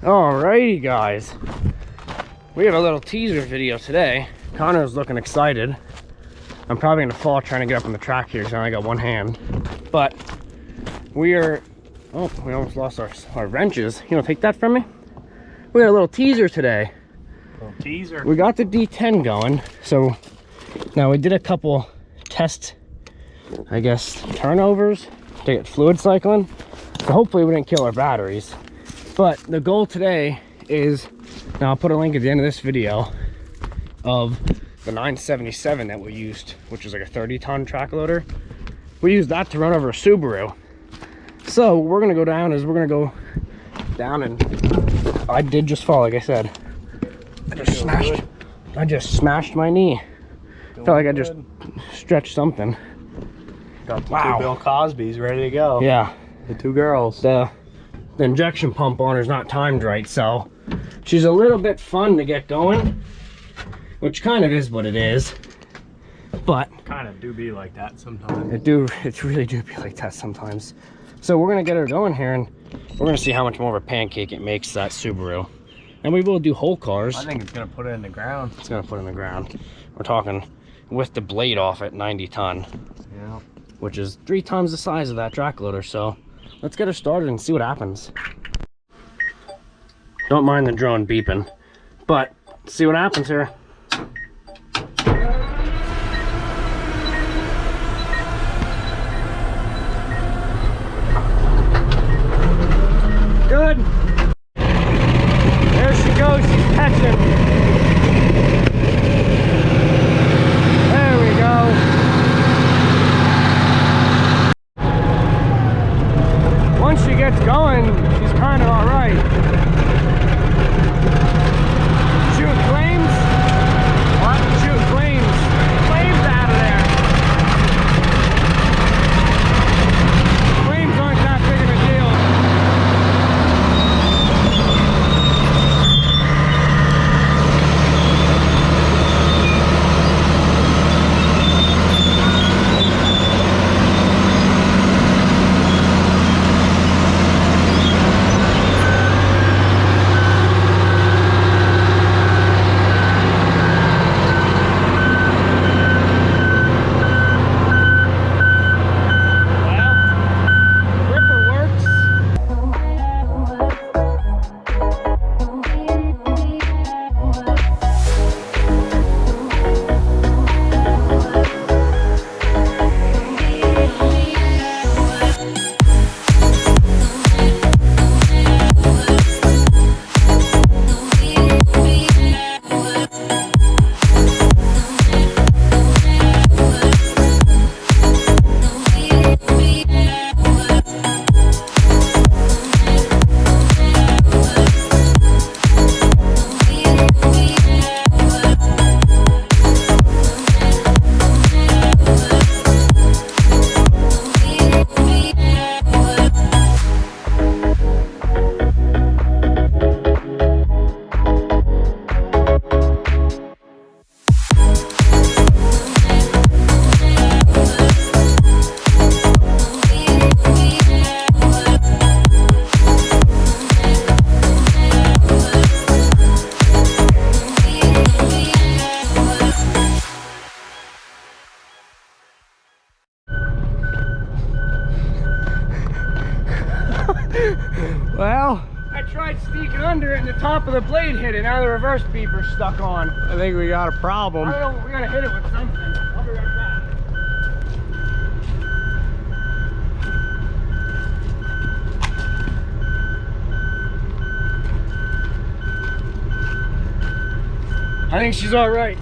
Alrighty guys, we have a little teaser video today. Connor's looking excited. I'm probably gonna fall trying to get up on the track here, so I only got one hand. But we are, oh, we almost lost our wrenches. You don't take that from me? We got a little teaser today. Little teaser. We got the D10 going. So now we did a couple test, I guess, turnovers to get fluid cycling. So hopefully we didn't kill our batteries. But the goal today is, now I'll put a link at the end of this video, of the 977 that we used, which is like a 30-ton track loader. We used that to run over a Subaru. So what we're gonna go down is we're gonna go down, and I did just fall, like I said. I just smashed my knee. Felt like I just stretched something. Got the two Bill Cosbys ready to go. Yeah. The two girls. The injection pump on her is not timed right, so she's a little bit fun to get going, which kind of is what it is, but kind of do be like that sometimes. It really do be like that sometimes. So we're gonna get her going here, and we're gonna see how much more of a pancake it makes that Subaru. And we will do whole cars. I think it's gonna put it in the ground. It's gonna put it in the ground. We're talking with the blade off at 90 ton. Yeah. Which is 3 times the size of that track loader. So let's get her started and see what happens. Don't mind the drone beeping, but see what happens here. Good. There she goes, she's catching. There we go. Once she gets going, she's kind of all right. Shoot flames? What? Shoot flames. Flames out of there. Flames aren't that big of a deal. Well, I tried sneaking under it and the top of the blade hit it. Now the reverse beeper's stuck on. I think we got a problem. I don't know, we gotta hit it with something. I'll be right back. I think she's all right.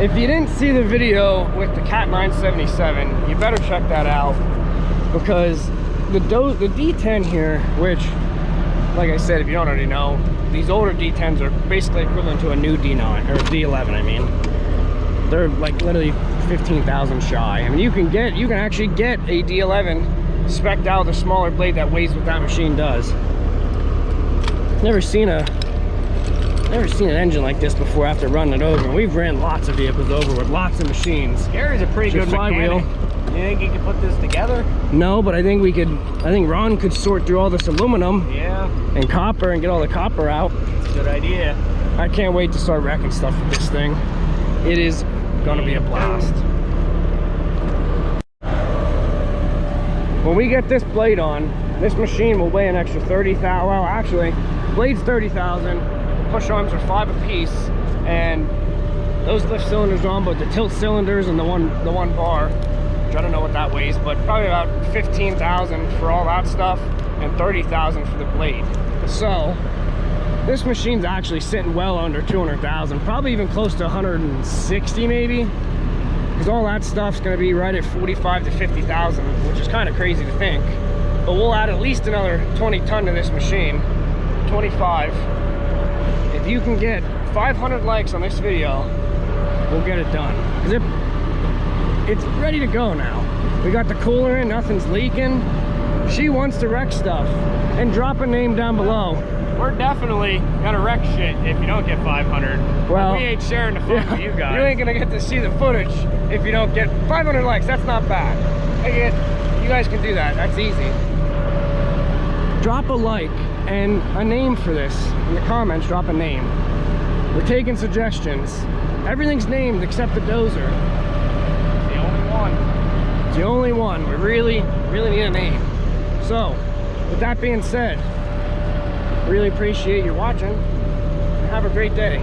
If you didn't see the video with the Cat 977, you better check that out, because the D10 here, which, like I said, if you don't already know, these older D10s are basically equivalent to a new D9 or D11. I mean, they're like literally 15,000 shy. I mean, you can actually get a D11 spec'd out with a smaller blade that weighs what that machine does. Never seen an engine like this before after running it over. And we've ran lots of vehicles over with lots of machines. Gary's a pretty good flywheel. You think he could put this together? No, but I think Ron could sort through all this aluminum, yeah, and copper, and get all the copper out. It's a good idea. I can't wait to start wrecking stuff with this thing. It is gonna be a blast. When we get this blade on, this machine will weigh an extra 30,000. Well, actually, blade's 30,000. Push arms are 5 apiece, and those lift cylinders on, but the tilt cylinders and the one bar, which I don't know what that weighs, but probably about 15,000 for all that stuff, and 30,000 for the blade. So this machine's actually sitting well under 200,000, probably even close to 160 maybe, because all that stuff's going to be right at 45 to 50,000, which is kind of crazy to think. But we'll add at least another 20 ton to this machine, 25. If you can get 500 likes on this video, we'll get it done. Because it's ready to go now. We got the cooler in, nothing's leaking. She wants to wreck stuff. And drop a name down below. We're definitely gonna wreck shit if you don't get 500. Well, we ain't sharing the fun with you guys. You ain't gonna get to see the footage if you don't get 500 likes. That's not bad. You guys can do that. That's easy. Drop a like and a name for this in the comments. Drop a name. We're taking suggestions. Everything's named except the Dozer. The only one. It's the only one. We really need a name. So, with that being said, really appreciate you watching. Have a great day.